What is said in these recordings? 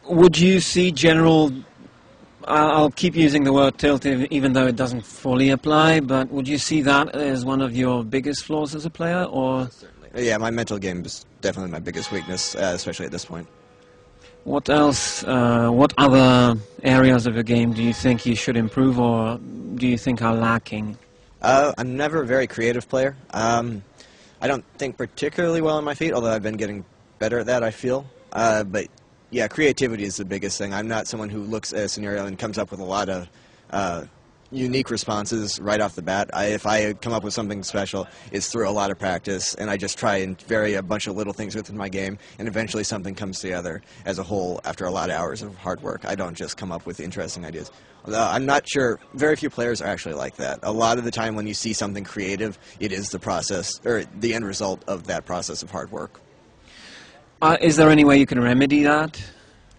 Would you see general... I'll keep using the word tilt even though it doesn't fully apply, but would you see that as one of your biggest flaws as a player, or...? Certainly. Yeah, my mental game is definitely my biggest weakness, especially at this point. What else, what other areas of your game do you think you should improve, or do you think are lacking? I'm never a very creative player. I don't think particularly well on my feet, although I've been getting better at that, I feel. But yeah, creativity is the biggest thing. I'm not someone who looks at a scenario and comes up with a lot of unique responses right off the bat. If I come up with something special, it's through a lot of practice, and I just try and vary a bunch of little things within my game, and eventually something comes together as a whole after a lot of hours of hard work. I don't just come up with interesting ideas. I'm not sure, very few players are actually like that. A lot of the time when you see something creative, it is the process, or the end result of that process of hard work. Is there any way you can remedy that?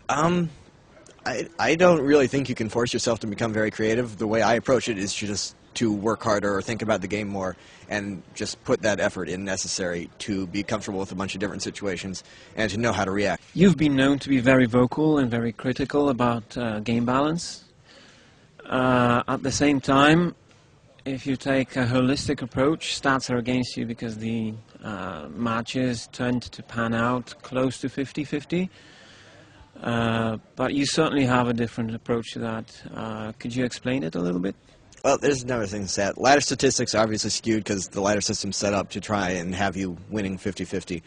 I don't really think you can force yourself to become very creative. The way I approach it is just to work harder or think about the game more and just put that effort in necessary to be comfortable with a bunch of different situations and to know how to react. You've been known to be very vocal and very critical about game balance. At the same time, if you take a holistic approach, stats are against you because the matches tend to pan out close to 50-50. But you certainly have a different approach to that. Could you explain it a little bit? Well, there's another thing to say. Ladder statistics are obviously skewed because the ladder system's set up to try and have you winning 50-50.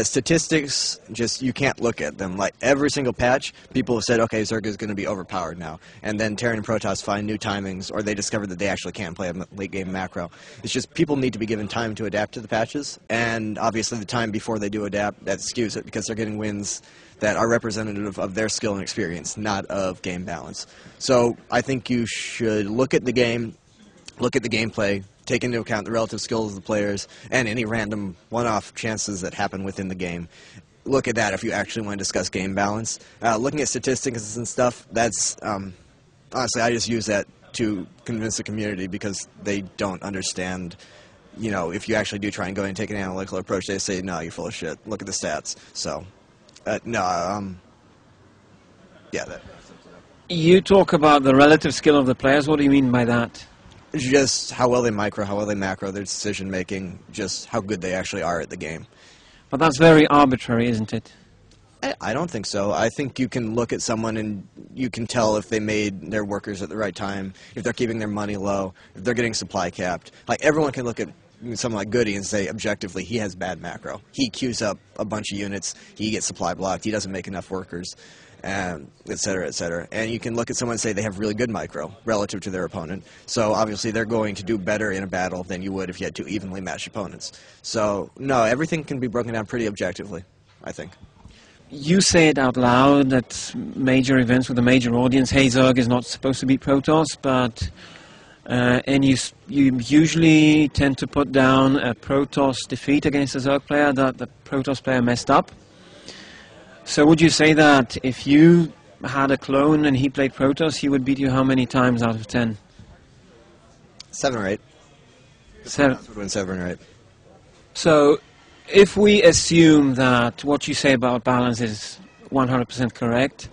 Statistics, just you can't look at them. Like every single patch, people have said, okay, Zerg is going to be overpowered now. And then Terran and Protoss find new timings, or they discover that they actually can't play a late-game macro. It's just people need to be given time to adapt to the patches, and obviously the time before they do adapt, that skews it because they're getting wins that are representative of their skill and experience, not of game balance. So I think you should look at the game, look at the gameplay, take into account the relative skills of the players, and any random one-off chances that happen within the game. Look at that if you actually want to discuss game balance. Looking at statistics and stuff, that's, honestly, I just use that to convince the community because they don't understand, you know, if you actually do try and go and take an analytical approach, they say, no, you're full of shit. Look at the stats. So, yeah, that. You talk about the relative skill of the players. What do you mean by that? Just how well they micro, how well they macro, their decision-making, just how good they actually are at the game. But that's very arbitrary, isn't it? I don't think so. I think you can look at someone and you can tell if they made their workers at the right time, if they're keeping their money low, if they're getting supply capped. Like, everyone can look at someone like Goody and say, objectively, he has bad macro. He queues up a bunch of units, he gets supply blocked, he doesn't make enough workers, et cetera, et cetera. And you can look at someone and say they have really good micro relative to their opponent. So obviously they're going to do better in a battle than you would if you had two evenly matched opponents. So, no, everything can be broken down pretty objectively, I think. You say it out loud at major events with a major audience. Hey, Zerg is not supposed to beat Protoss, but... and you usually tend to put down a Protoss defeat against a Zerg player that the Protoss player messed up. So would you say that if you had a clone and he played Protoss, he would beat you how many times out of 10? 7 or 8. 7. Would win 7 or 8. So if we assume that what you say about balance is 100% correct,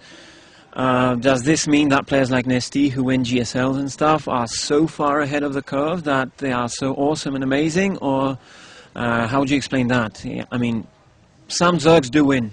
does this mean that players like Nesty who win GSLs and stuff are so far ahead of the curve that they are so awesome and amazing, or how would you explain that? I mean, some Zergs do win.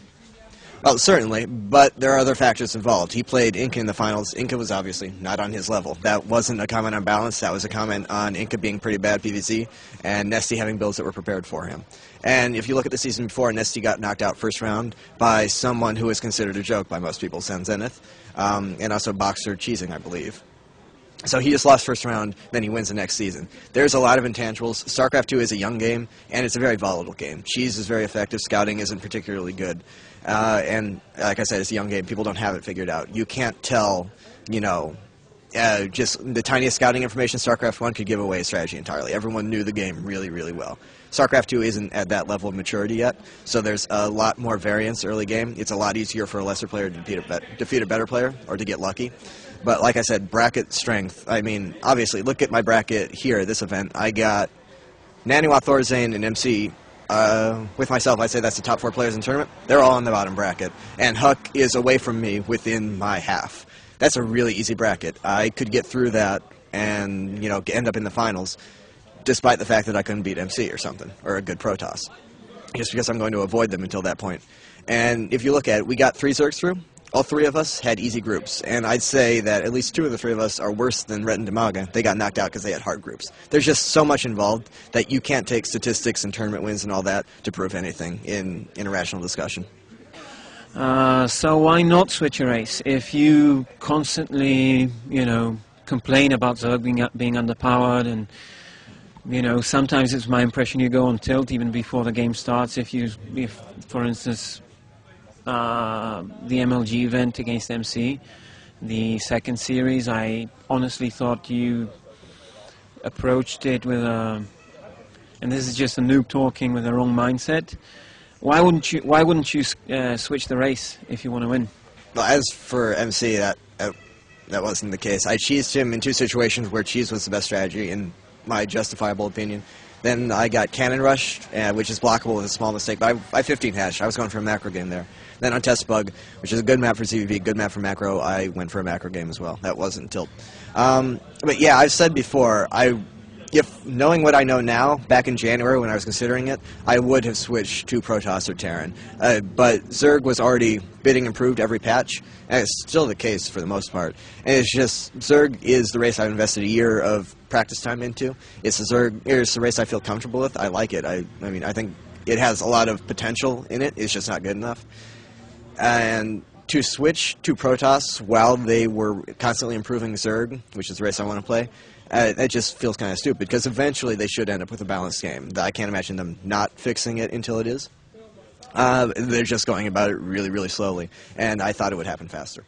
Well, certainly, but there are other factors involved. He played Inca in the finals. Inca was obviously not on his level. That wasn't a comment on balance. That was a comment on Inca being pretty bad PvZ and Nesty having builds that were prepared for him. And if you look at the season before, Nesty got knocked out first round by someone who was considered a joke by most people, San Zenith, and also Boxer Cheesing, I believe. So he just lost first round, then he wins the next season. There's a lot of intangibles. StarCraft 2 is a young game, and it's a very volatile game. Cheese is very effective. Scouting isn't particularly good. And like I said, it's a young game. People don't have it figured out. You can't tell, you know, just the tiniest scouting information StarCraft 1 could give away a strategy entirely. Everyone knew the game really, really well. StarCraft 2 isn't at that level of maturity yet, so there's a lot more variance early game. It's a lot easier for a lesser player to defeat a better player or to get lucky. But like I said, bracket strength, I mean, obviously, look at my bracket here at this event. I got Naniwa, Thorzane, and MC with myself, I'd say that's the top 4 players in the tournament. They're all in the bottom bracket, and Huck is away from me within my half. That's a really easy bracket. I could get through that and, you know, end up in the finals, despite the fact that I couldn't beat MC or something, or a good Protoss, just because I'm going to avoid them until that point. And if you look at it, we got 3 Zergs through. All 3 of us had easy groups, and I'd say that at least 2 of the 3 of us are worse than Rhett and Demaga. They got knocked out because they had hard groups. There's just so much involved that you can't take statistics and tournament wins and all that to prove anything in a rational discussion. So why not switch a race? If you constantly, you know, complain about Zerg being underpowered, and, you know, sometimes it's my impression you go on tilt even before the game starts. If for instance, the MLG event against MC, the second series, I honestly thought you approached it with a, and this is just a noob talking, with the wrong mindset. Why wouldn't you switch the race if you want to win? Well, as for MC, that wasn't the case. I cheesed him in 2 situations where cheese was the best strategy, in my justifiable opinion. Then I got cannon rushed, which is blockable with a small mistake, but I 15 hash. I was going for a macro game there. Then on Test Bug, which is a good map for CVP, good map for macro, I went for a macro game as well. That wasn't tilt. But yeah, I've said before, if knowing what I know now, back in January when I was considering it, I would have switched to Protoss or Terran. But Zerg was already bidding improved every patch, and it's still the case for the most part. And it's just, Zerg is the race I've invested a year of practice time into. It's the race I feel comfortable with. I like it. I mean, I think it has a lot of potential in it. It's just not good enough. And to switch to Protoss while they were constantly improving Zerg, which is the race I want to play, it just feels kind of stupid, because eventually they should end up with a balanced game. I can't imagine them not fixing it until it is. They're just going about it really, really slowly, and I thought it would happen faster.